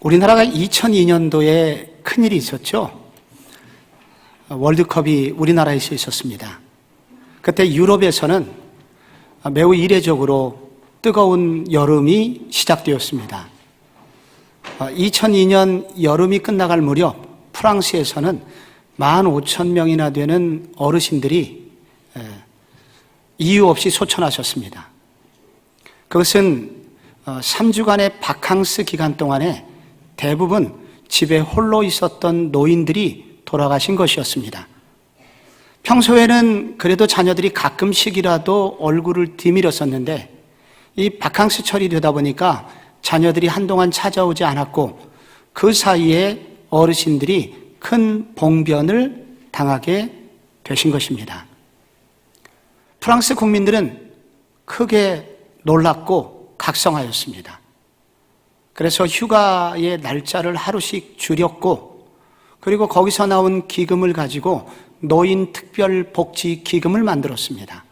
우리나라가 2002년도에 큰일이 있었죠. 월드컵이 우리나라에서 있었습니다. 그때 유럽에서는 매우 이례적으로 뜨거운 여름이 시작되었습니다. 2002년 여름이 끝나갈 무렵 프랑스에서는 15,000명이나 되는 어르신들이 이유 없이 소천하셨습니다. 그것은 3주간의 바캉스 기간 동안에 대부분 집에 홀로 있었던 노인들이 돌아가신 것이었습니다. 평소에는 그래도 자녀들이 가끔씩이라도 얼굴을 뒤밀었었는데 이 바캉스철이 되다 보니까 자녀들이 한동안 찾아오지 않았고 그 사이에 어르신들이 큰 봉변을 당하게 되신 것입니다. 프랑스 국민들은 크게 놀랐고 각성하였습니다. 그래서 휴가의 날짜를 하루씩 줄였고 그리고 거기서 나온 기금을 가지고 노인 특별복지 기금을 만들었습니다.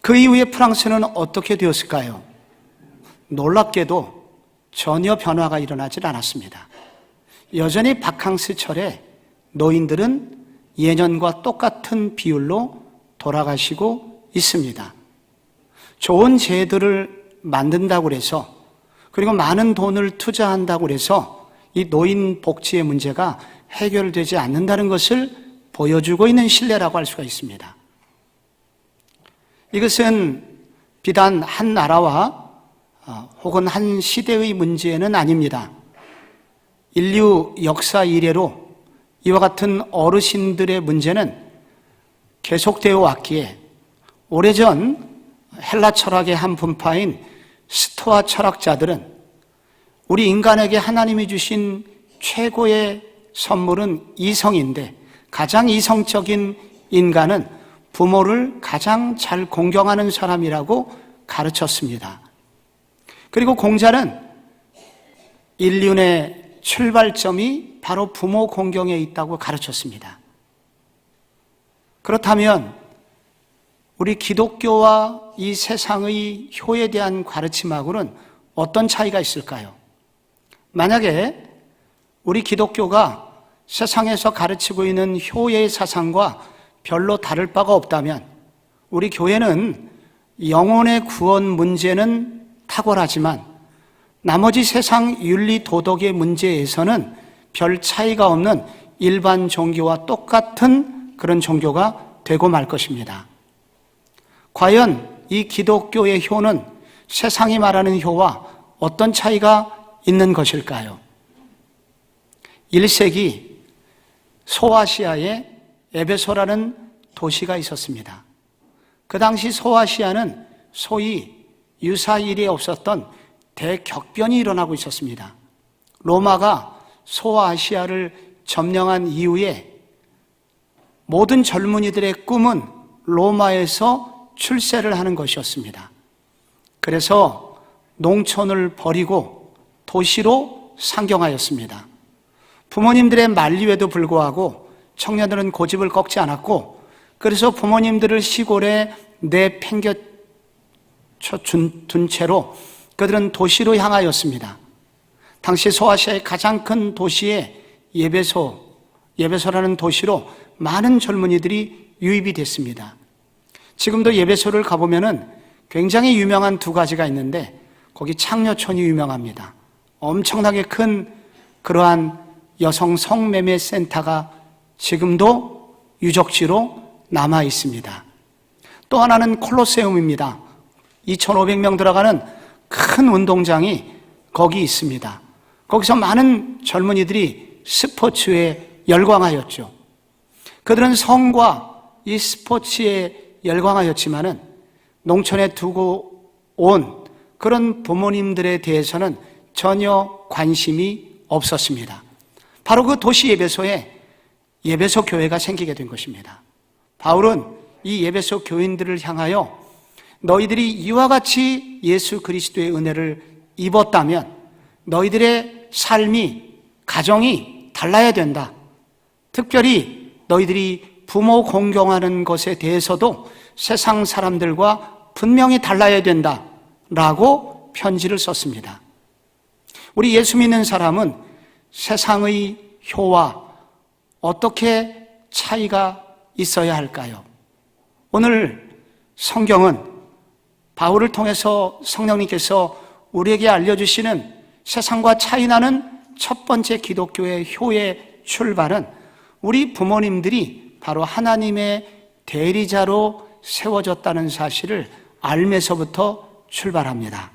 그 이후에 프랑스는 어떻게 되었을까요? 놀랍게도 전혀 변화가 일어나질 않았습니다. 여전히 바캉스철에 노인들은 예년과 똑같은 비율로 돌아가시고 있습니다. 좋은 제도를 만든다고 해서 그리고 많은 돈을 투자한다고 해서 이 노인 복지의 문제가 해결되지 않는다는 것을 보여주고 있는 신뢰라고 할 수가 있습니다. 이것은 비단 한 나라와 혹은 한 시대의 문제는 아닙니다. 인류 역사 이래로 이와 같은 어르신들의 문제는 계속되어 왔기에 오래전 헬라 철학의 한 분파인 스토아 철학자들은 우리 인간에게 하나님이 주신 최고의 선물은 이성인데 가장 이성적인 인간은 부모를 가장 잘 공경하는 사람이라고 가르쳤습니다. 그리고 공자는 인륜의 출발점이 바로 부모 공경에 있다고 가르쳤습니다. 그렇다면 우리 기독교와 이 세상의 효에 대한 가르침하고는 어떤 차이가 있을까요? 만약에 우리 기독교가 세상에서 가르치고 있는 효의 사상과 별로 다를 바가 없다면 우리 교회는 영혼의 구원 문제는 탁월하지만 나머지 세상 윤리 도덕의 문제에서는 별 차이가 없는 일반 종교와 똑같은 그런 종교가 되고 말 것입니다. 과연 이 기독교의 효는 세상이 말하는 효와 어떤 차이가 있는 것일까요? 1세기 소아시아에 에베소라는 도시가 있었습니다. 그 당시 소아시아는 소위 유사일이 없었던 대격변이 일어나고 있었습니다. 로마가 소아시아를 점령한 이후에 모든 젊은이들의 꿈은 로마에서 출세를 하는 것이었습니다. 그래서 농촌을 버리고 도시로 상경하였습니다. 부모님들의 만류에도 불구하고 청년들은 고집을 꺾지 않았고 그래서 부모님들을 시골에 내팽겨 둔 채로 그들은 도시로 향하였습니다. 당시 소아시아의 가장 큰 도시에 예베소라는 도시로 많은 젊은이들이 유입이 됐습니다. 지금도 예베소를 가보면은 굉장히 유명한 두 가지가 있는데 거기 창녀촌이 유명합니다. 엄청나게 큰 그러한 여성 성매매 센터가 지금도 유적지로 남아 있습니다. 또 하나는 콜로세움입니다. 2,500명 들어가는 큰 운동장이 거기 있습니다. 거기서 많은 젊은이들이 스포츠에 열광하였죠. 그들은 성과 이 스포츠에 열광하였지만은 농촌에 두고 온 그런 부모님들에 대해서는 전혀 관심이 없었습니다. 바로 그 도시 예베소에 예베소 교회가 생기게 된 것입니다. 바울은 이 예베소 교인들을 향하여 너희들이 이와 같이 예수 그리스도의 은혜를 입었다면 너희들의 삶이, 가정이 달라야 된다. 특별히 너희들이 부모 공경하는 것에 대해서도 세상 사람들과 분명히 달라야 된다 라고 편지를 썼습니다. 우리 예수 믿는 사람은 세상의 효와 어떻게 차이가 있어야 할까요? 오늘 성경은 바울을 통해서 성령님께서 우리에게 알려주시는 세상과 차이나는 첫 번째 기독교의 효의 출발은 우리 부모님들이 바로 하나님의 대리자로 세워졌다는 사실을 알면서부터 출발합니다.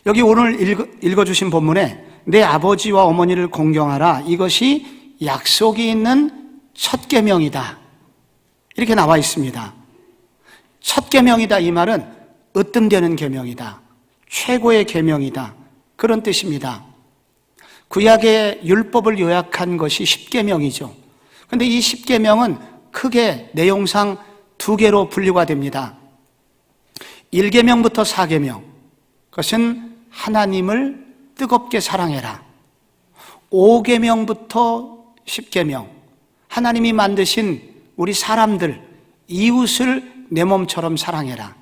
여기 오늘 읽어주신 본문에 내 아버지와 어머니를 공경하라, 이것이 약속이 있는 첫 계명이다, 이렇게 나와 있습니다. 첫 계명이다, 이 말은 으뜸되는 계명이다, 최고의 계명이다, 그런 뜻입니다. 구약의 율법을 요약한 것이 십계명이죠. 그런데 이 십계명은 크게 내용상 두 개로 분류가 됩니다. 1계명부터 4계명, 그것은 하나님을 뜨겁게 사랑해라. 5계명부터 10계명, 하나님이 만드신 우리 사람들, 이웃을 내 몸처럼 사랑해라.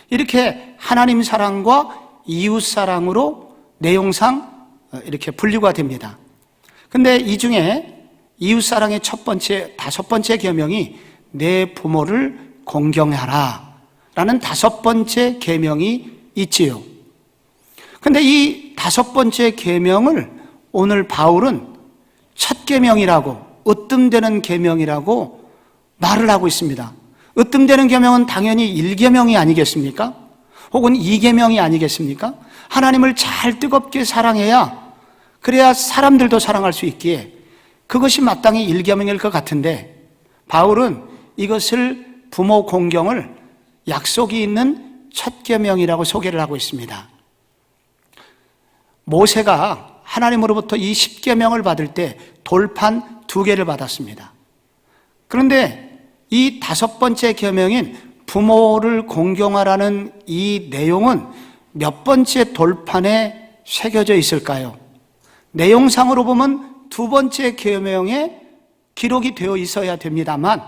이렇게 하나님 사랑과 이웃 사랑으로 내용상 이렇게 분류가 됩니다. 근데 이 중에 이웃 사랑의 다섯 번째 계명이 내 부모를 공경하라 라는 다섯 번째 계명이 있지요. 근데 이 다섯 번째 계명을 오늘 바울은 첫 계명이라고, 으뜸되는 계명이라고 말을 하고 있습니다. 으뜸되는 계명은 당연히 1계명이 아니겠습니까? 혹은 2계명이 아니겠습니까? 하나님을 잘 뜨겁게 사랑해야, 그래야 사람들도 사랑할 수 있기에 그것이 마땅히 1계명일 것 같은데, 바울은 이것을 부모 공경을 약속이 있는 첫 계명이라고 소개를 하고 있습니다. 모세가 하나님으로부터 이 10계명을 받을 때 돌판 2개를 받았습니다. 그런데 이 다섯 번째 계명인 부모를 공경하라는 이 내용은 몇 번째 돌판에 새겨져 있을까요? 내용상으로 보면 두 번째 계명에 기록이 되어 있어야 됩니다만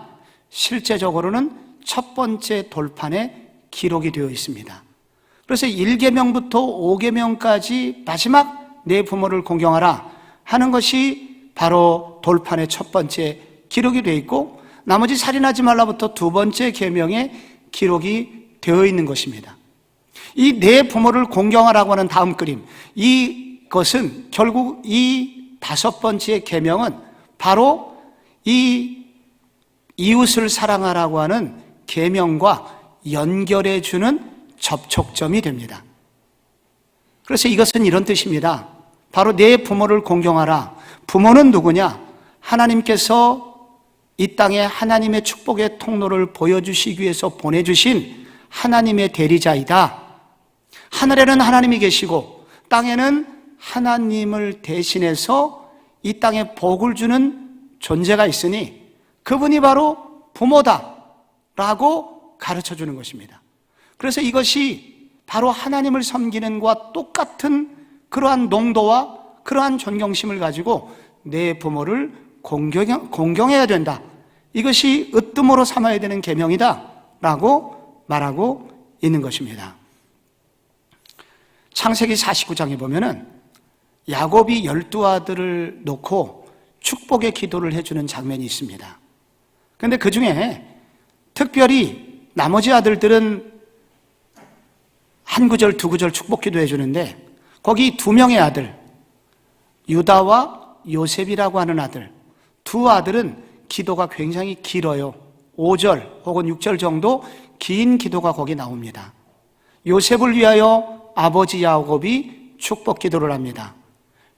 실제적으로는 첫 번째 돌판에 기록이 되어 있습니다. 그래서 1계명부터 5계명까지 마지막 내 부모를 공경하라 하는 것이 바로 돌판의 첫 번째 기록이 되어 있고, 나머지 살인하지 말라부터 두 번째 계명에 기록이 되어 있는 것입니다. 이 내 부모를 공경하라고 하는 다음 그림, 이것은 결국 이 다섯 번째 계명은 바로 이 이웃을 사랑하라고 하는 계명과 연결해 주는 접촉점이 됩니다. 그래서 이것은 이런 뜻입니다. 바로 내 부모를 공경하라. 부모는 누구냐? 하나님께서 이 땅에 하나님의 축복의 통로를 보여주시기 위해서 보내주신 하나님의 대리자이다. 하늘에는 하나님이 계시고 땅에는 하나님을 대신해서 이 땅에 복을 주는 존재가 있으니 그분이 바로 부모다 라고 가르쳐 주는 것입니다. 그래서 이것이 바로 하나님을 섬기는 것과 똑같은 그러한 농도와 그러한 존경심을 가지고 내 부모를 공경해야 된다. 이것이 으뜸으로 삼아야 되는 계명이다 라고 말하고 있는 것입니다. 창세기 49장에 보면은 야곱이 12아들을 놓고 축복의 기도를 해주는 장면이 있습니다. 그런데 그 중에 특별히 나머지 아들들은 한 구절, 두 구절 축복 기도해 주는데 거기 두 명의 아들, 유다와 요셉이라고 하는 아들, 두 아들은 기도가 굉장히 길어요. 5절 혹은 6절 정도 긴 기도가 거기 나옵니다. 요셉을 위하여 아버지 야곱이 축복 기도를 합니다.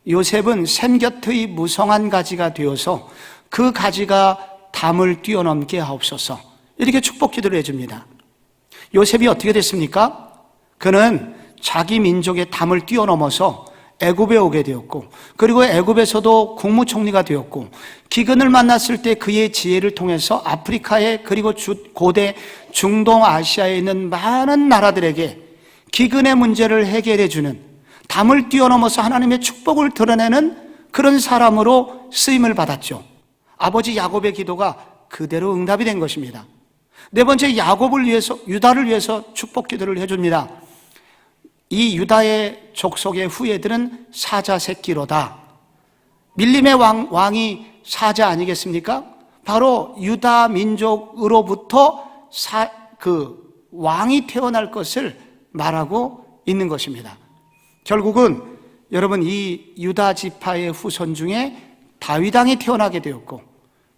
요셉은 샘 곁의 무성한 가지가 되어서 그 가지가 담을 뛰어넘게 하옵소서, 이렇게 축복 기도를 해줍니다. 요셉이 어떻게 됐습니까? 그는 자기 민족의 담을 뛰어넘어서 애굽에 오게 되었고, 그리고 애굽에서도 국무총리가 되었고, 기근을 만났을 때 그의 지혜를 통해서 아프리카에, 그리고 고대 중동아시아에 있는 많은 나라들에게 기근의 문제를 해결해 주는, 담을 뛰어넘어서 하나님의 축복을 드러내는 그런 사람으로 쓰임을 받았죠. 아버지 야곱의 기도가 그대로 응답이 된 것입니다. 네 번째, 야곱을 위해서, 유다를 위해서 축복 기도를 해줍니다. 이 유다의 족속의 후예들은 사자 새끼로다. 밀림의 왕이 사자 아니겠습니까? 바로 유다 민족으로부터 왕이 태어날 것을 말하고 있는 것입니다. 결국은 여러분, 이 유다 지파의 후손 중에 다윗 왕이 태어나게 되었고,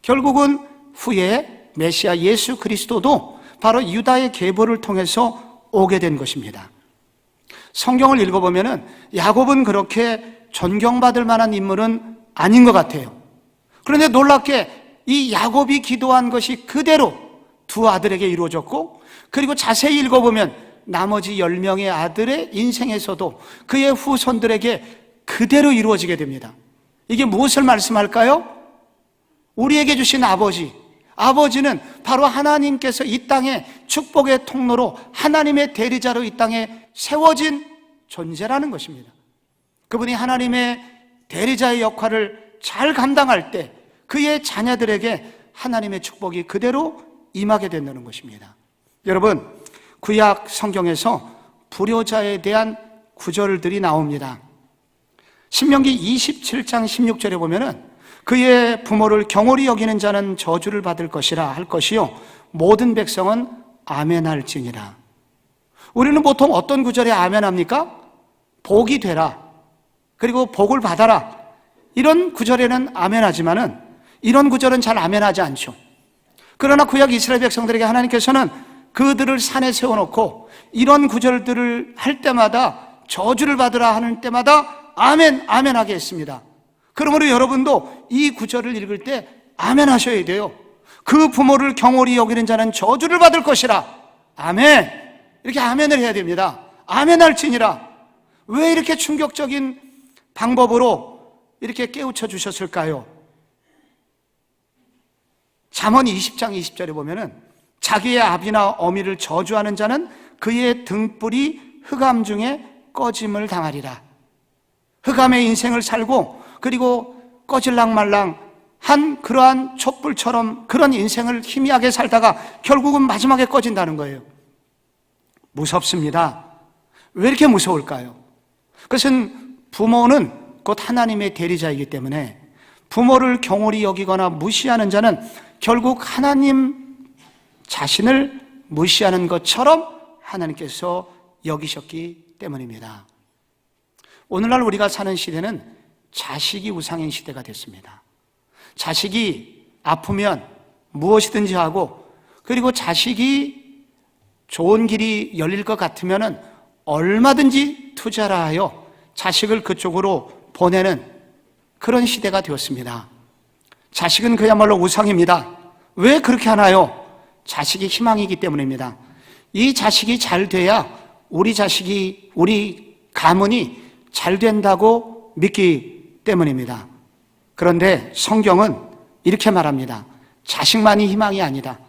결국은 후에 메시아 예수 그리스도도 바로 유다의 계보를 통해서 오게 된 것입니다. 성경을 읽어보면은 야곱은 그렇게 존경받을 만한 인물은 아닌 것 같아요. 그런데 놀랍게 이 야곱이 기도한 것이 그대로 두 아들에게 이루어졌고, 그리고 자세히 읽어보면 나머지 10명의 아들의 인생에서도 그의 후손들에게 그대로 이루어지게 됩니다. 이게 무엇을 말씀할까요? 우리에게 주신 아버지는 바로 하나님께서 이 땅에 축복의 통로로, 하나님의 대리자로 이 땅에 세워진 존재라는 것입니다. 그분이 하나님의 대리자의 역할을 잘 감당할 때 그의 자녀들에게 하나님의 축복이 그대로 임하게 된다는 것입니다. 여러분, 구약 성경에서 불효자에 대한 구절들이 나옵니다. 신명기 27장 16절에 보면은 그의 부모를 경홀히 여기는 자는 저주를 받을 것이라 할 것이요 모든 백성은 아멘할지니라. 우리는 보통 어떤 구절에 아멘합니까? 복이 되라, 그리고 복을 받아라, 이런 구절에는 아멘하지만은 이런 구절은 잘 아멘하지 않죠. 그러나 구약 이스라엘 백성들에게 하나님께서는 그들을 산에 세워놓고 이런 구절들을 할 때마다, 저주를 받으라 하는 때마다 아멘, 아멘하게 했습니다. 그러므로 여러분도 이 구절을 읽을 때 아멘 하셔야 돼요. 그 부모를 경홀히 여기는 자는 저주를 받을 것이라. 아멘. 이렇게 아멘을 해야 됩니다. 아멘할지니라. 왜 이렇게 충격적인 방법으로 이렇게 깨우쳐 주셨을까요? 잠언 20장 20절에 보면은 자기의 아비나 어미를 저주하는 자는 그의 등불이 흑암 중에 꺼짐을 당하리라. 흑암의 인생을 살고 그리고 꺼질랑말랑 한 그러한 촛불처럼 그런 인생을 희미하게 살다가 결국은 마지막에 꺼진다는 거예요. 무섭습니다. 왜 이렇게 무서울까요? 그것은 부모는 곧 하나님의 대리자이기 때문에 부모를 경홀히 여기거나 무시하는 자는 결국 하나님 자신을 무시하는 것처럼 하나님께서 여기셨기 때문입니다. 오늘날 우리가 사는 시대는 자식이 우상인 시대가 됐습니다. 자식이 아프면 무엇이든지 하고, 그리고 자식이 좋은 길이 열릴 것 같으면 얼마든지 투자를 하여 자식을 그쪽으로 보내는 그런 시대가 되었습니다. 자식은 그야말로 우상입니다. 왜 그렇게 하나요? 자식이 희망이기 때문입니다. 이 자식이 잘 돼야 우리 자식이, 우리 가문이 잘 된다고 믿기 때문입니다. 그런데 성경은 이렇게 말합니다. 자식만이 희망이 아니다.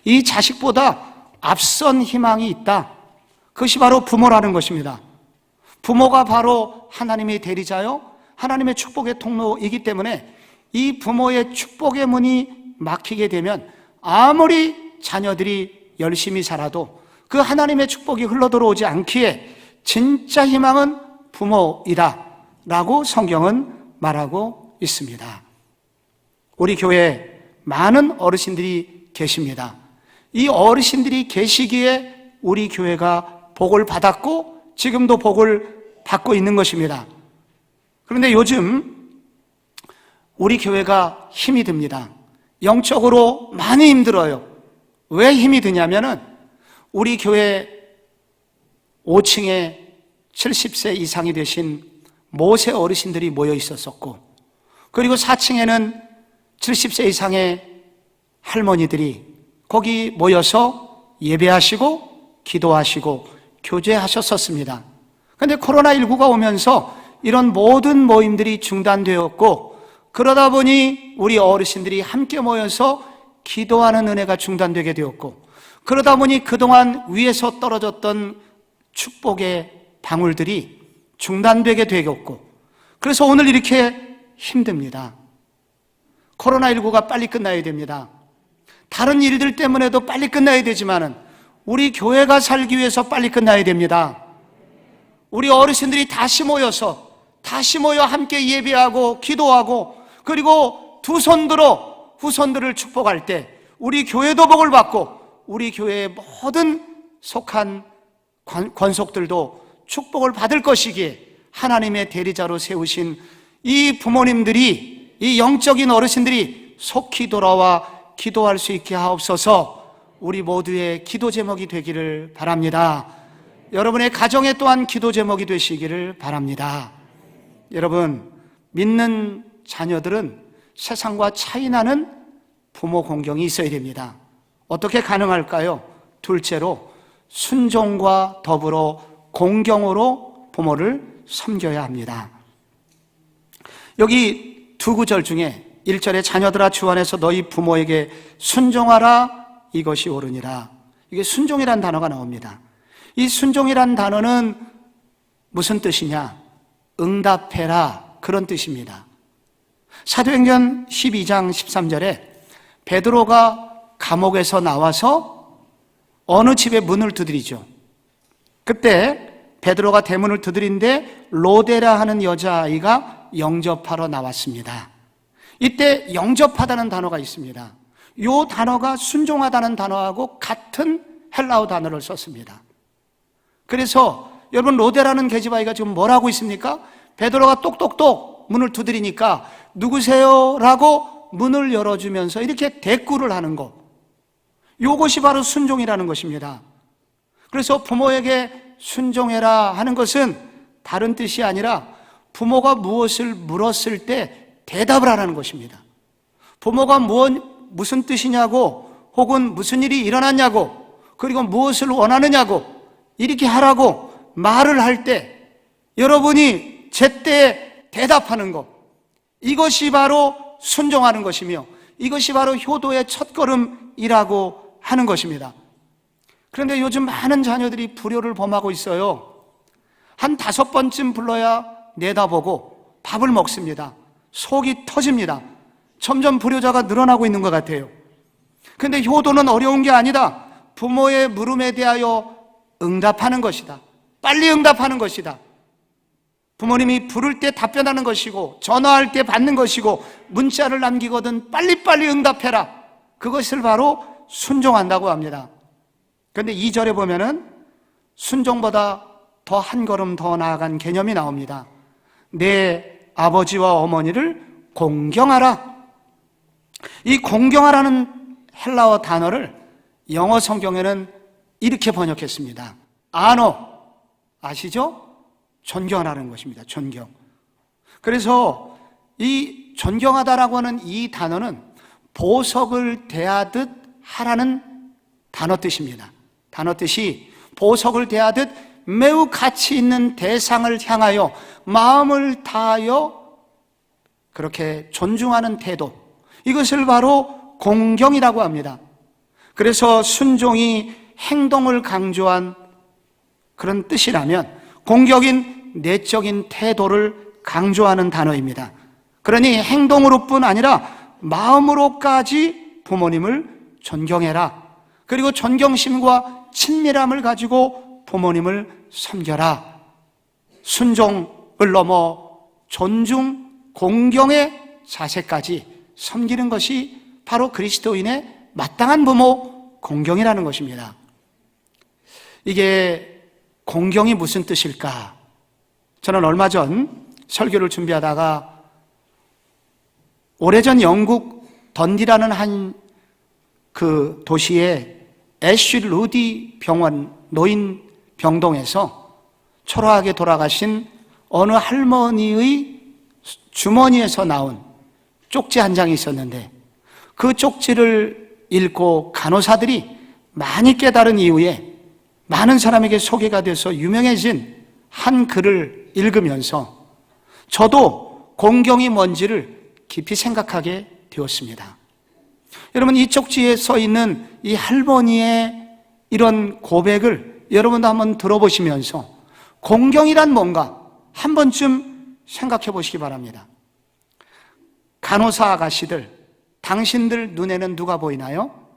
이 자식보다 앞선 희망이 있다. 그것이 바로 부모라는 것입니다. 부모가 바로 하나님의 대리자요, 하나님의 축복의 통로이기 때문에 이 부모의 축복의 문이 막히게 되면 아무리 자녀들이 열심히 살아도 그 하나님의 축복이 흘러들어오지 않기에 진짜 희망은 부모이다 라고 성경은 말하고 있습니다. 우리 교회에 많은 어르신들이 계십니다. 이 어르신들이 계시기에 우리 교회가 복을 받았고 지금도 복을 받고 있는 것입니다. 그런데 요즘 우리 교회가 힘이 듭니다. 영적으로 많이 힘들어요. 왜 힘이 드냐면은 우리 교회 5층에 70세 이상이 되신 모세 어르신들이 모여 있었었고, 그리고 4층에는 70세 이상의 할머니들이 거기 모여서 예배하시고 기도하시고 교제하셨었습니다. 그런데 코로나19가 오면서 이런 모든 모임들이 중단되었고, 그러다 보니 우리 어르신들이 함께 모여서 기도하는 은혜가 중단되게 되었고, 그러다 보니 그동안 위에서 떨어졌던 축복의 방울들이 중단되게 되었고, 그래서 오늘 이렇게 힘듭니다. 코로나19가 빨리 끝나야 됩니다. 다른 일들 때문에도 빨리 끝나야 되지만은 우리 교회가 살기 위해서 빨리 끝나야 됩니다. 우리 어르신들이 다시 모여 함께 예배하고 기도하고, 그리고 두 손 들어 후손들을 축복할 때 우리 교회도 복을 받고 우리 교회의 모든 속한 권속들도 축복을 받을 것이기에 하나님의 대리자로 세우신 이 부모님들이, 이 영적인 어르신들이 속히 돌아와 기도할 수 있게 하옵소서. 우리 모두의 기도 제목이 되기를 바랍니다. 여러분의 가정에 또한 기도 제목이 되시기를 바랍니다. 여러분, 믿는 자녀들은 세상과 차이나는 부모 공경이 있어야 됩니다. 어떻게 가능할까요? 둘째로 순종과 더불어 공경으로 부모를 섬겨야 합니다. 여기 두 구절 중에 1절에 자녀들아 주 안에서 너희 부모에게 순종하라 이것이 옳으니라. 이게 순종이란 단어가 나옵니다. 이 순종이란 단어는 무슨 뜻이냐? 응답해라, 그런 뜻입니다. 사도행전 12장 13절에 베드로가 감옥에서 나와서 어느 집에 문을 두드리죠. 그때 베드로가 대문을 두드린데 로데라 하는 여자아이가 영접하러 나왔습니다. 이때 영접하다는 단어가 있습니다. 이 단어가 순종하다는 단어하고 같은 헬라어 단어를 썼습니다. 그래서 여러분, 로데라는 계집아이가 지금 뭘 하고 있습니까? 베드로가 똑똑똑 문을 두드리니까 누구세요? 라고 문을 열어주면서 이렇게 대꾸를 하는 거, 이것이 바로 순종이라는 것입니다. 그래서 부모에게 순종해라 하는 것은 다른 뜻이 아니라 부모가 무엇을 물었을 때 대답을 하라는 것입니다. 부모가 무슨 뜻이냐고, 혹은 무슨 일이 일어났냐고, 그리고 무엇을 원하느냐고 이렇게 하라고 말을 할 때 여러분이 제때 대답하는 것, 이것이 바로 순종하는 것이며 이것이 바로 효도의 첫걸음이라고 하는 것입니다. 그런데 요즘 많은 자녀들이 불효를 범하고 있어요. 한 5번쯤 불러야 내다보고 밥을 먹습니다. 속이 터집니다. 점점 불효자가 늘어나고 있는 것 같아요. 그런데 효도는 어려운 게 아니다. 부모의 물음에 대하여 응답하는 것이다. 빨리 응답하는 것이다. 부모님이 부를 때 답변하는 것이고, 전화할 때 받는 것이고, 문자를 남기거든 빨리빨리 응답해라. 그것을 바로 순종한다고 합니다. 그런데 2절에 보면은 순종보다 더 한 걸음 더 나아간 개념이 나옵니다. 내 아버지와 어머니를 공경하라. 이 공경하라는 헬라어 단어를 영어 성경에는 이렇게 번역했습니다. 아너, 아시죠? 존경하라는 것입니다. 존경. 그래서 이 존경하다라고 하는 이 단어는 보석을 대하듯 하라는 단어 뜻입니다. 단어 뜻이 보석을 대하듯 매우 가치 있는 대상을 향하여 마음을 다하여 그렇게 존중하는 태도, 이것을 바로 공경이라고 합니다. 그래서 순종이 행동을 강조한 그런 뜻이라면 공격인 내적인 태도를 강조하는 단어입니다. 그러니 행동으로뿐 아니라 마음으로까지 부모님을 존경해라. 그리고 존경심과 친밀함을 가지고 부모님을 섬겨라. 순종을 넘어 존중, 공경의 자세까지 섬기는 것이 바로 그리스도인의 마땅한 부모 공경이라는 것입니다. 이게 공경이 무슨 뜻일까? 저는 얼마 전 설교를 준비하다가 오래전 영국 던디라는 한 그 도시의 애쉬 루디 병원 노인 병동에서 초라하게 돌아가신 어느 할머니의 주머니에서 나온 쪽지 한 장이 있었는데, 그 쪽지를 읽고 간호사들이 많이 깨달은 이후에 많은 사람에게 소개가 돼서 유명해진 한 글을 읽으면서 저도 공경이 뭔지를 깊이 생각하게 되었습니다. 여러분, 이 쪽지에 써 있는 이 할머니의 이런 고백을 여러분도 한번 들어보시면서 공경이란 뭔가 한 번쯤 생각해 보시기 바랍니다. 간호사 아가씨들, 당신들 눈에는 누가 보이나요?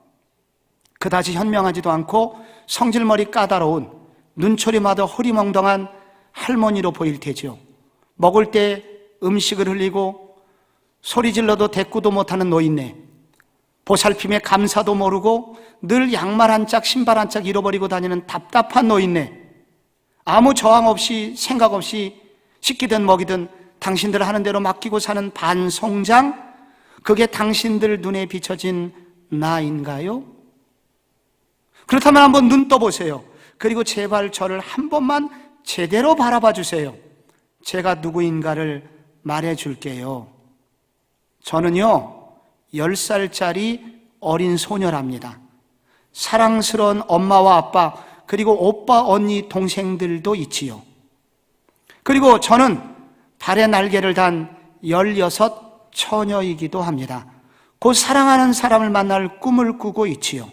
그다지 현명하지도 않고 성질머리 까다로운, 눈초리마다 흐리멍덩한 할머니로 보일 테죠. 먹을 때 음식을 흘리고 소리 질러도 대꾸도 못하는 노인네, 보살핌에 감사도 모르고 늘 양말 한 짝, 신발 한 짝 잃어버리고 다니는 답답한 노인네, 아무 저항 없이 생각 없이 씻기든 먹이든 당신들 하는 대로 맡기고 사는 반송장, 그게 당신들 눈에 비춰진 나인가요? 그렇다면 한번 눈 떠보세요. 그리고 제발 저를 한 번만 제대로 바라봐 주세요. 제가 누구인가를 말해 줄게요. 저는요, 10살짜리 어린 소녀랍니다. 사랑스러운 엄마와 아빠, 그리고 오빠, 언니, 동생들도 있지요. 그리고 저는 달의 날개를 단 16 처녀이기도 합니다. 곧 사랑하는 사람을 만날 꿈을 꾸고 있지요.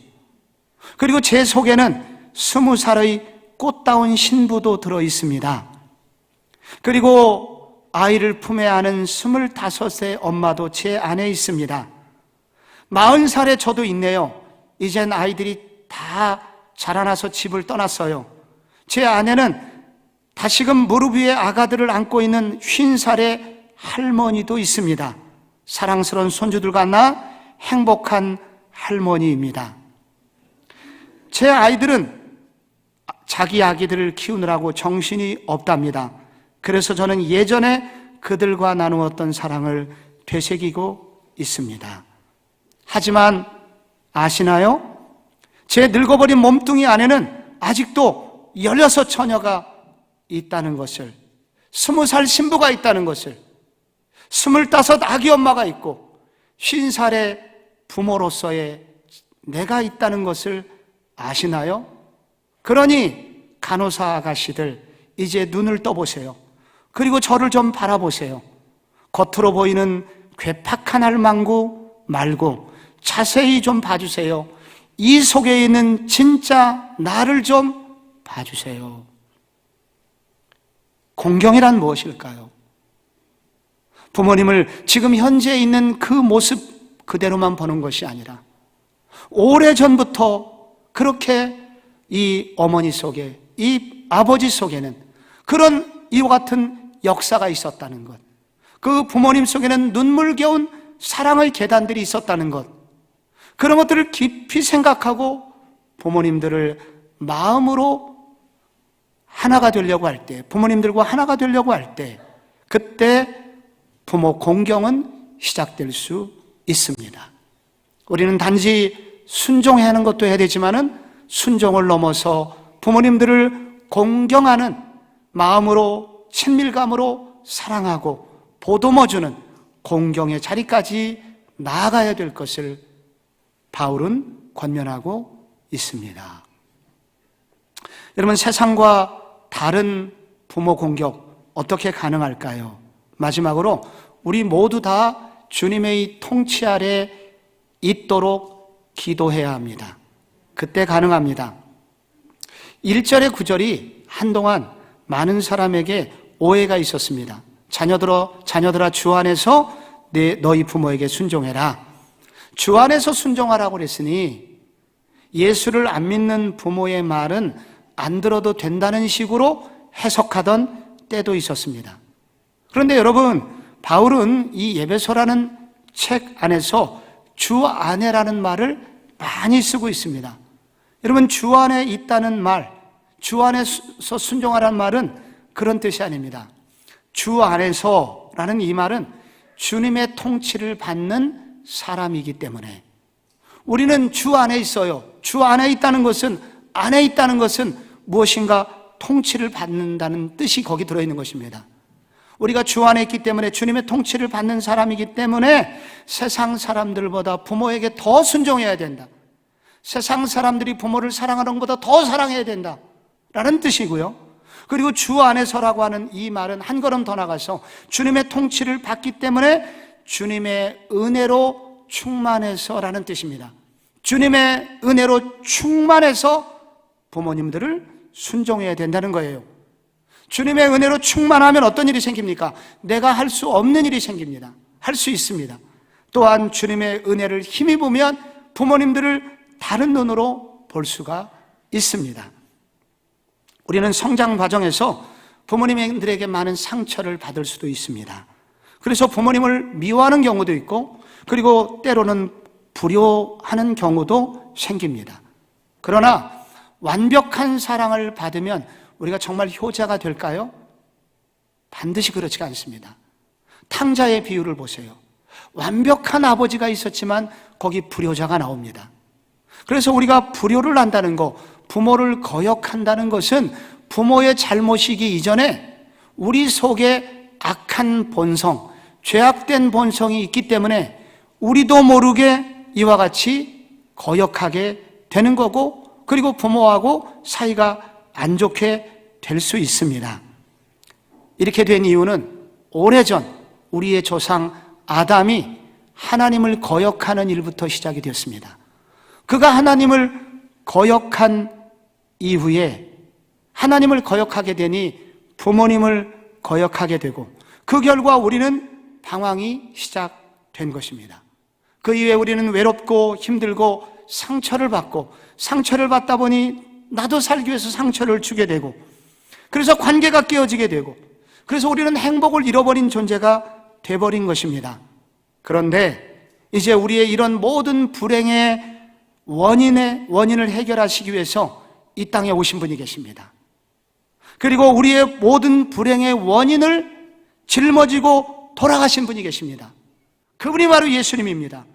그리고 제 속에는 20살의 꽃다운 신부도 들어 있습니다. 그리고 아이를 품에 안은 25의 엄마도 제 안에 있습니다. 40살의 저도 있네요. 이젠 아이들이 다 자라나서 집을 떠났어요. 제 아내는 다시금 무릎 위에 아가들을 안고 있는 50살의 할머니도 있습니다. 사랑스러운 손주들과 나 행복한 할머니입니다. 제 아이들은 자기 아기들을 키우느라고 정신이 없답니다. 그래서 저는 예전에 그들과 나누었던 사랑을 되새기고 있습니다. 하지만 아시나요? 제 늙어버린 몸뚱이 안에는 아직도 16 처녀가 있다는 것을, 20살 신부가 있다는 것을, 25 아기 엄마가 있고 50살의 부모로서의 내가 있다는 것을 아시나요? 그러니 간호사 아가씨들, 이제 눈을 떠보세요. 그리고 저를 좀 바라보세요. 겉으로 보이는 괴팍한 할망구 말고 자세히 좀 봐주세요. 이 속에 있는 진짜 나를 좀 봐주세요. 공경이란 무엇일까요? 부모님을 지금 현재 있는 그 모습 그대로만 보는 것이 아니라 오래전부터 그렇게 이 어머니 속에, 이 아버지 속에는 그런 이와 같은 역사가 있었다는 것, 그 부모님 속에는 눈물겨운 사랑의 계단들이 있었다는 것, 그런 것들을 깊이 생각하고 부모님들을 마음으로 하나가 되려고 할 때, 부모님들과 하나가 되려고 할 때, 그때 부모 공경은 시작될 수 있습니다. 우리는 단지 순종해야 하는 것도 해야 되지만은 순종을 넘어서 부모님들을 공경하는 마음으로, 친밀감으로 사랑하고 보듬어주는 공경의 자리까지 나아가야 될 것을 바울은 권면하고 있습니다. 여러분, 세상과 다른 부모 공격 어떻게 가능할까요? 마지막으로 우리 모두 다 주님의 통치 아래 있도록 기도해야 합니다. 그때 가능합니다. 1절의 9절이 한동안 많은 사람에게 오해가 있었습니다. 자녀들아 주 안에서 너희 부모에게 순종해라. 주 안에서 순종하라고 그랬으니 예수를 안 믿는 부모의 말은 안 들어도 된다는 식으로 해석하던 때도 있었습니다. 그런데 여러분, 바울은 이 예배소라는 책 안에서 주 안에라는 말을 많이 쓰고 있습니다. 여러분, 주 안에 있다는 말, 주 안에서 순종하라는 말은 그런 뜻이 아닙니다. 주 안에서라는 이 말은 주님의 통치를 받는 사람이기 때문에 우리는 주 안에 있어요. 주 안에 있다는 것은, 안에 있다는 것은 무엇인가 통치를 받는다는 뜻이 거기 들어있는 것입니다. 우리가 주 안에 있기 때문에 주님의 통치를 받는 사람이기 때문에 세상 사람들보다 부모에게 더 순종해야 된다. 세상 사람들이 부모를 사랑하는 것보다 더 사랑해야 된다 라는 뜻이고요. 그리고 주 안에서라고 하는 이 말은 한 걸음 더 나가서 주님의 통치를 받기 때문에 주님의 은혜로 충만해서라는 뜻입니다. 주님의 은혜로 충만해서 부모님들을 순종해야 된다는 거예요. 주님의 은혜로 충만하면 어떤 일이 생깁니까? 내가 할 수 없는 일이 생깁니다. 할 수 있습니다. 또한 주님의 은혜를 힘입으면 부모님들을 다른 눈으로 볼 수가 있습니다. 우리는 성장 과정에서 부모님들에게 많은 상처를 받을 수도 있습니다. 그래서 부모님을 미워하는 경우도 있고, 그리고 때로는 불효하는 경우도 생깁니다. 그러나 완벽한 사랑을 받으면 우리가 정말 효자가 될까요? 반드시 그렇지가 않습니다. 탕자의 비유를 보세요. 완벽한 아버지가 있었지만 거기 불효자가 나옵니다. 그래서 우리가 불효를 한다는 것, 부모를 거역한다는 것은 부모의 잘못이기 이전에 우리 속에 악한 본성, 죄악된 본성이 있기 때문에 우리도 모르게 이와 같이 거역하게 되는 거고, 그리고 부모하고 사이가 안 좋게 될 수 있습니다. 이렇게 된 이유는 오래전 우리의 조상 아담이 하나님을 거역하는 일부터 시작이 되었습니다. 그가 하나님을 거역한 이후에 하나님을 거역하게 되니 부모님을 거역하게 되고, 그 결과 우리는 방황이 시작된 것입니다. 그 이후에 우리는 외롭고 힘들고 상처를 받고, 상처를 받다 보니 나도 살기 위해서 상처를 주게 되고, 그래서 관계가 깨어지게 되고, 그래서 우리는 행복을 잃어버린 존재가 돼버린 것입니다. 그런데 이제 우리의 이런 모든 불행의 원인을 해결하시기 위해서 이 땅에 오신 분이 계십니다. 그리고 우리의 모든 불행의 원인을 짊어지고 돌아가신 분이 계십니다. 그분이 바로 예수님입니다.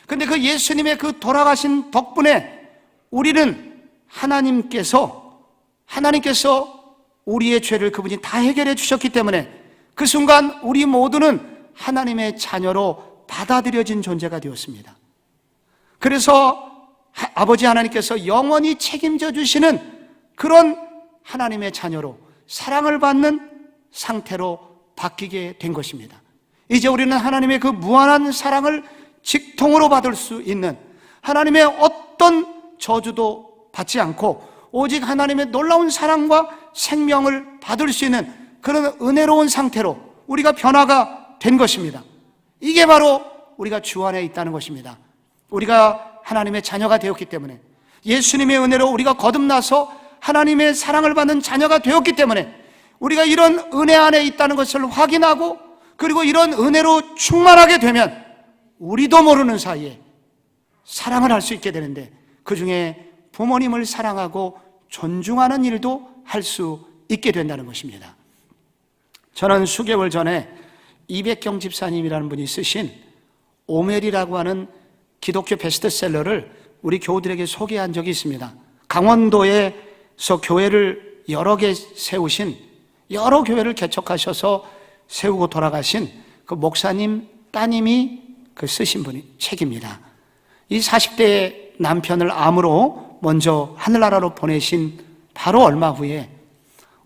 그런데 그 예수님의 그 돌아가신 덕분에 우리는 하나님께서 우리의 죄를 그분이 다 해결해 주셨기 때문에 그 순간 우리 모두는 하나님의 자녀로 받아들여진 존재가 되었습니다. 그래서 아버지 하나님께서 영원히 책임져 주시는 그런 하나님의 자녀로, 사랑을 받는 상태로 바뀌게 된 것입니다. 이제 우리는 하나님의 그 무한한 사랑을 직통으로 받을 수 있는, 하나님의 어떤 저주도 받지 않고 오직 하나님의 놀라운 사랑과 생명을 받을 수 있는 그런 은혜로운 상태로 우리가 변화가 된 것입니다. 이게 바로 우리가 주 안에 있다는 것입니다. 우리가 하나님의 자녀가 되었기 때문에, 예수님의 은혜로 우리가 거듭나서 하나님의 사랑을 받는 자녀가 되었기 때문에 우리가 이런 은혜 안에 있다는 것을 확인하고, 그리고 이런 은혜로 충만하게 되면 우리도 모르는 사이에 사랑을 할 수 있게 되는데, 그 중에 부모님을 사랑하고 존중하는 일도 할 수 있게 된다는 것입니다. 저는 수개월 전에 이백경 집사님이라는 분이 쓰신 오멜이라고 하는 기독교 베스트셀러를 우리 교우들에게 소개한 적이 있습니다. 강원도에서 교회를 여러 개 세우신, 여러 교회를 개척하셔서 세우고 돌아가신 그 목사님 따님이 그 쓰신 분이 책입니다. 이 40대 남편을 암으로 먼저 하늘나라로 보내신 바로 얼마 후에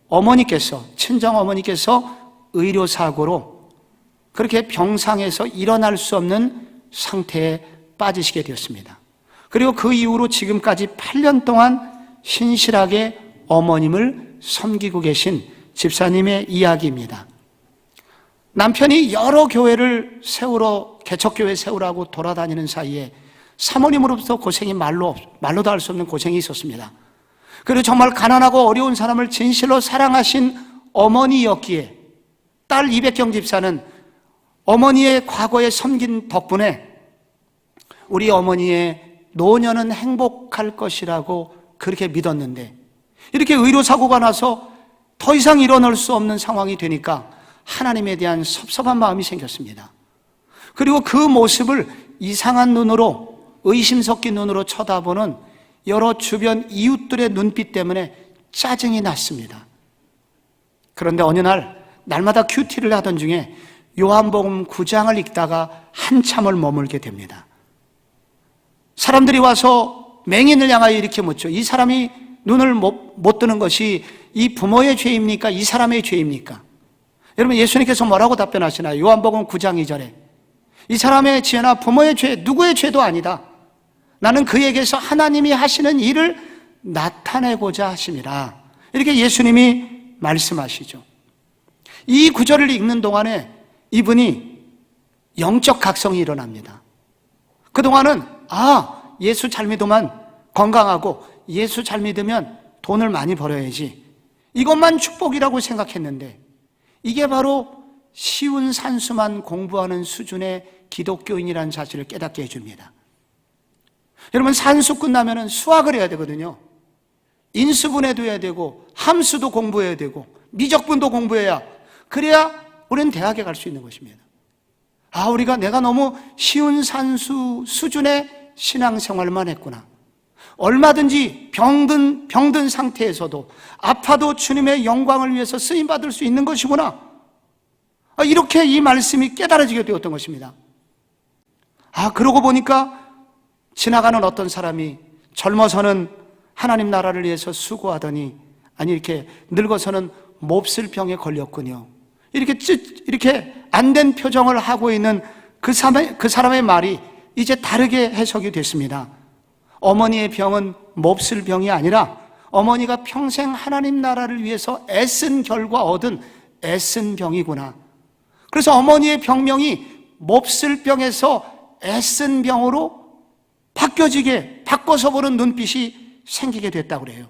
어머니께서, 친정 어머니께서 의료사고로 그렇게 병상에서 일어날 수 없는 상태에 빠지시게 되었습니다. 그리고 그 이후로 지금까지 8년 동안 신실하게 어머님을 섬기고 계신 집사님의 이야기입니다. 남편이 여러 교회를 개척교회 세우라고 돌아다니는 사이에 사모님으로부터 고생이 말로도 할 수 없는 고생이 있었습니다. 그리고 정말 가난하고 어려운 사람을 진실로 사랑하신 어머니였기에 딸 이백경 집사는 어머니의 과거에 섬긴 덕분에 우리 어머니의 노년은 행복할 것이라고 그렇게 믿었는데, 이렇게 의료사고가 나서 더 이상 일어날 수 없는 상황이 되니까 하나님에 대한 섭섭한 마음이 생겼습니다. 그리고 그 모습을 이상한 눈으로, 의심 섞인 눈으로 쳐다보는 여러 주변 이웃들의 눈빛 때문에 짜증이 났습니다. 그런데 어느 날마다 큐티를 하던 중에 요한복음 9장을 읽다가 한참을 머물게 됩니다. 사람들이 와서 맹인을 향하여 이렇게 묻죠. 이 사람이 눈을 못 뜨는 것이 이 부모의 죄입니까? 이 사람의 죄입니까? 여러분, 예수님께서 뭐라고 답변하시나요? 요한복음 9장 2절에 이 사람의 죄나 부모의 죄, 누구의 죄도 아니다. 나는 그에게서 하나님이 하시는 일을 나타내고자 하심이라. 이렇게 예수님이 말씀하시죠. 이 구절을 읽는 동안에 이분이 영적 각성이 일어납니다. 그동안은 예수 잘 믿으면 건강하고, 예수 잘 믿으면 돈을 많이 벌어야지, 이것만 축복이라고 생각했는데 이게 바로 쉬운 산수만 공부하는 수준의 기독교인이라는 사실을 깨닫게 해줍니다. 여러분, 산수 끝나면 수학을 해야 되거든요. 인수분해도 해야 되고 함수도 공부해야 되고 미적분도 공부해야, 그래야 우리는 대학에 갈 수 있는 것입니다. 내가 너무 쉬운 산수 수준의 신앙생활만 했구나. 얼마든지 병든 상태에서도 아파도 주님의 영광을 위해서 쓰임받을 수 있는 것이구나. 이렇게 이 말씀이 깨달아지게 되었던 것입니다. 그러고 보니까 지나가는 어떤 사람이 젊어서는 하나님 나라를 위해서 수고하더니 이렇게 늙어서는 몹쓸 병에 걸렸군요. 이렇게 안 된 표정을 하고 있는 그 사람의 말이 이제 다르게 해석이 됐습니다. 어머니의 병은 몹쓸 병이 아니라 어머니가 평생 하나님 나라를 위해서 애쓴 결과 얻은 애쓴 병이구나. 그래서 어머니의 병명이 몹쓸 병에서 애쓴 병으로 바꿔서 보는 눈빛이 생기게 됐다고 그래요.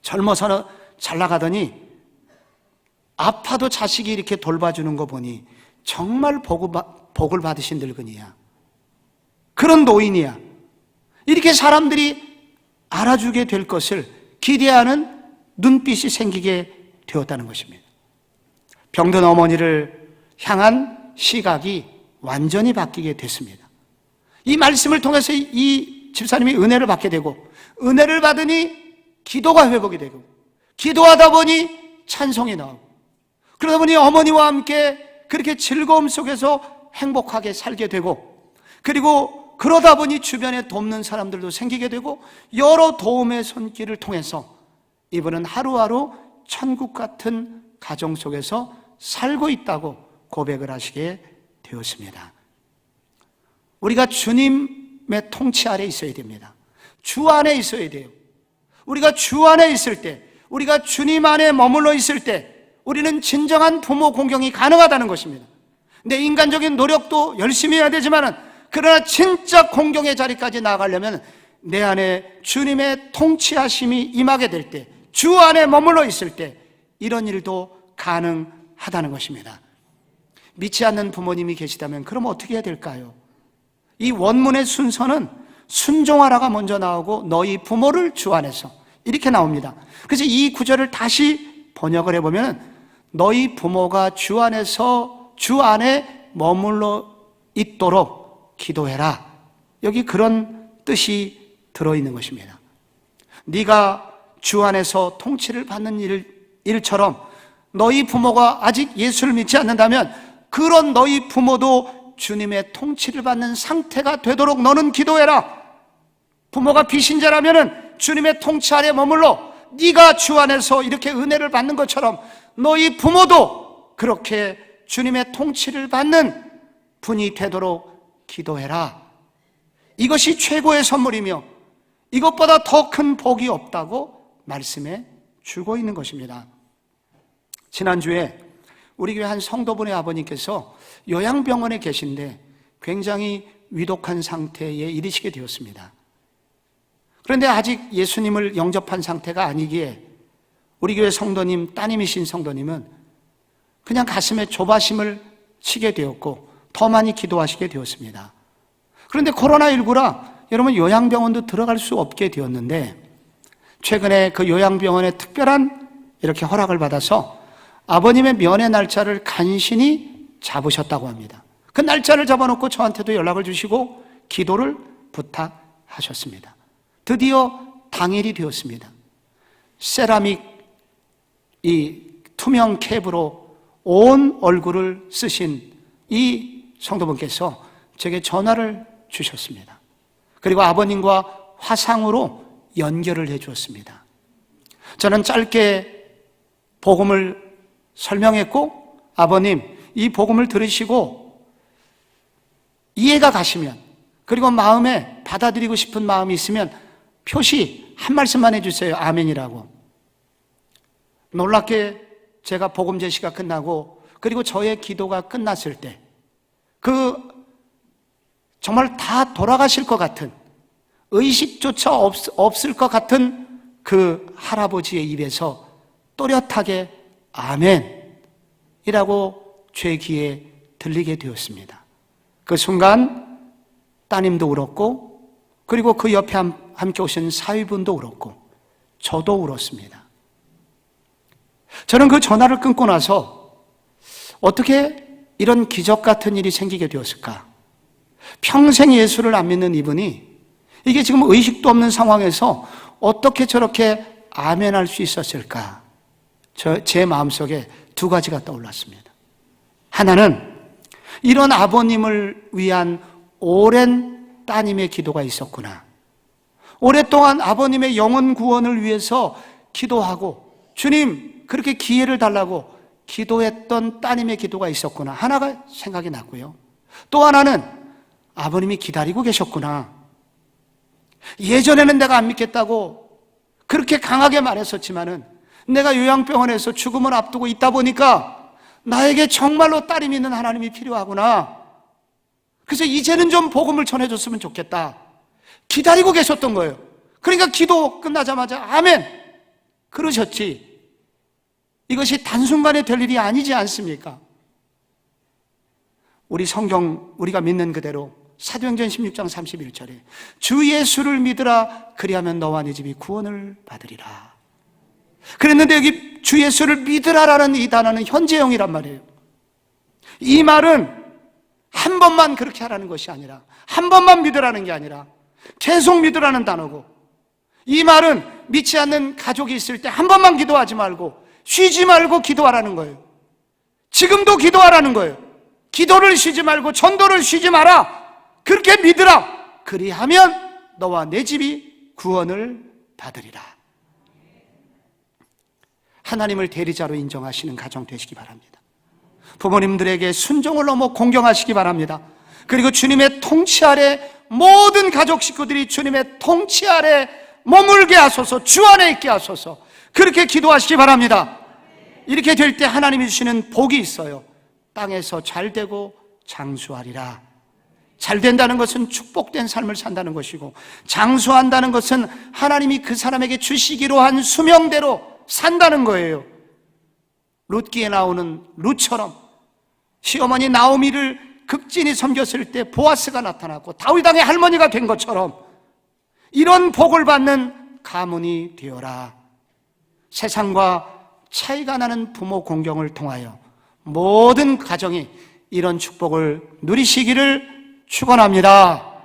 젊어서는 잘 나가더니 아파도 자식이 이렇게 돌봐주는 거 보니 정말 복을 받으신 늙은이야. 그런 노인이야. 이렇게 사람들이 알아주게 될 것을 기대하는 눈빛이 생기게 되었다는 것입니다. 병든 어머니를 향한 시각이 완전히 바뀌게 됐습니다. 이 말씀을 통해서 이 집사님이 은혜를 받게 되고, 은혜를 받으니 기도가 회복이 되고, 기도하다 보니 찬송이 나오고, 그러다 보니 어머니와 함께 그렇게 즐거움 속에서 행복하게 살게 되고, 그리고 그러다 보니 주변에 돕는 사람들도 생기게 되고, 여러 도움의 손길을 통해서 이분은 하루하루 천국 같은 가정 속에서 살고 있다고 고백을 하시게 되었습니다. 우리가 주님의 통치 아래 있어야 됩니다. 주 안에 있어야 돼요. 우리가 주 안에 있을 때, 우리가 주님 안에 머물러 있을 때 우리는 진정한 부모 공경이 가능하다는 것입니다. 내 인간적인 노력도 열심히 해야 되지만, 그러나 진짜 공경의 자리까지 나아가려면 내 안에 주님의 통치하심이 임하게 될 때, 주 안에 머물러 있을 때 이런 일도 가능하다는 것입니다. 믿지 않는 부모님이 계시다면 그럼 어떻게 해야 될까요? 이 원문의 순서는 순종하라가 먼저 나오고 너희 부모를 주 안에서 이렇게 나옵니다. 그래서 이 구절을 다시 번역을 해보면 너희 부모가 주 안에서 주 안에 머물러 있도록 기도해라. 여기 그런 뜻이 들어있는 것입니다. 네가 주 안에서 통치를 받는 일처럼 너희 부모가 아직 예수를 믿지 않는다면 그런 너희 부모도 주님의 통치를 받는 상태가 되도록 너는 기도해라. 부모가 비신자라면 주님의 통치 아래 머물러 네가 주 안에서 이렇게 은혜를 받는 것처럼 너희 부모도 그렇게 주님의 통치를 받는 분이 되도록 기도해라. 이것이 최고의 선물이며 이것보다 더 큰 복이 없다고 말씀해 주고 있는 것입니다. 지난주에 우리 교회 한 성도분의 아버님께서 요양병원에 계신데 굉장히 위독한 상태에 이르시게 되었습니다. 그런데 아직 예수님을 영접한 상태가 아니기에 우리 교회 성도님, 따님이신 성도님은 그냥 가슴에 조바심을 치게 되었고 더 많이 기도하시게 되었습니다. 그런데 코로나19라 여러분 요양병원도 들어갈 수 없게 되었는데 최근에 그 요양병원에 특별한 이렇게 허락을 받아서 아버님의 면회 날짜를 간신히 잡으셨다고 합니다. 그 날짜를 잡아놓고 저한테도 연락을 주시고 기도를 부탁하셨습니다. 드디어 당일이 되었습니다. 세라믹 이 투명 캡으로 온 얼굴을 쓰신 이 성도분께서 제게 전화를 주셨습니다. 그리고 아버님과 화상으로 연결을 해 주었습니다. 저는 짧게 복음을 설명했고, 아버님 이 복음을 들으시고 이해가 가시면, 그리고 마음에 받아들이고 싶은 마음이 있으면 표시 한 말씀만 해주세요. 아멘이라고. 놀랍게 제가 복음 제시가 끝나고 그리고 저의 기도가 끝났을 때 정말 다 돌아가실 것 같은, 의식조차 없을 것 같은 그 할아버지의 입에서 또렷하게 아멘이라고 제 귀에 들리게 되었습니다. 그 순간 따님도 울었고, 그리고 그 옆에 함께 오신 사위분도 울었고, 저도 울었습니다. 저는 그 전화를 끊고 나서 어떻게 이런 기적 같은 일이 생기게 되었을까? 평생 예수를 안 믿는 이분이 이게 지금 의식도 없는 상황에서 어떻게 저렇게 아멘할 수 있었을까? 제 마음속에 두 가지가 떠올랐습니다. 하나는 이런 아버님을 위한 오랜 따님의 기도가 있었구나. 오랫동안 아버님의 영혼 구원을 위해서 기도하고 주님 그렇게 기회를 달라고 기도했던 따님의 기도가 있었구나. 하나가 생각이 났고요. 또 하나는 아버님이 기다리고 계셨구나. 예전에는 내가 안 믿겠다고 그렇게 강하게 말했었지만은 내가 요양병원에서 죽음을 앞두고 있다 보니까 나에게 정말로 딸이 믿는 하나님이 필요하구나. 그래서 이제는 좀 복음을 전해줬으면 좋겠다. 기다리고 계셨던 거예요. 그러니까 기도 끝나자마자 아멘 그러셨지. 이것이 단순간에 될 일이 아니지 않습니까? 우리 성경 우리가 믿는 그대로 사도행전 16장 31절에 주 예수를 믿으라 그리하면 너와 네 집이 구원을 받으리라. 그랬는데 여기 주 예수를 믿으라라는 이 단어는 현재형이란 말이에요. 이 말은 한 번만 그렇게 하라는 것이 아니라, 한 번만 믿으라는 게 아니라 계속 믿으라는 단어고, 이 말은 믿지 않는 가족이 있을 때 한 번만 기도하지 말고 쉬지 말고 기도하라는 거예요. 지금도 기도하라는 거예요. 기도를 쉬지 말고 전도를 쉬지 마라. 그렇게 믿으라. 그리하면 너와 내 집이 구원을 받으리라. 하나님을 대리자로 인정하시는 가정 되시기 바랍니다. 부모님들에게 순종을 너무 공경하시기 바랍니다. 그리고 주님의 통치 아래 모든 가족 식구들이 주님의 통치 아래 머물게 하소서, 주 안에 있게 하소서, 그렇게 기도하시기 바랍니다. 이렇게 될 때 하나님이 주시는 복이 있어요. 땅에서 잘 되고 장수하리라. 잘 된다는 것은 축복된 삶을 산다는 것이고, 장수한다는 것은 하나님이 그 사람에게 주시기로 한 수명대로 산다는 거예요. 룻기에 나오는 룻처럼 시어머니 나오미를 극진히 섬겼을 때 보아스가 나타났고 다윗 왕의 할머니가 된 것처럼 이런 복을 받는 가문이 되어라. 세상과 차이가 나는 부모 공경을 통하여 모든 가정이 이런 축복을 누리시기를 축원합니다.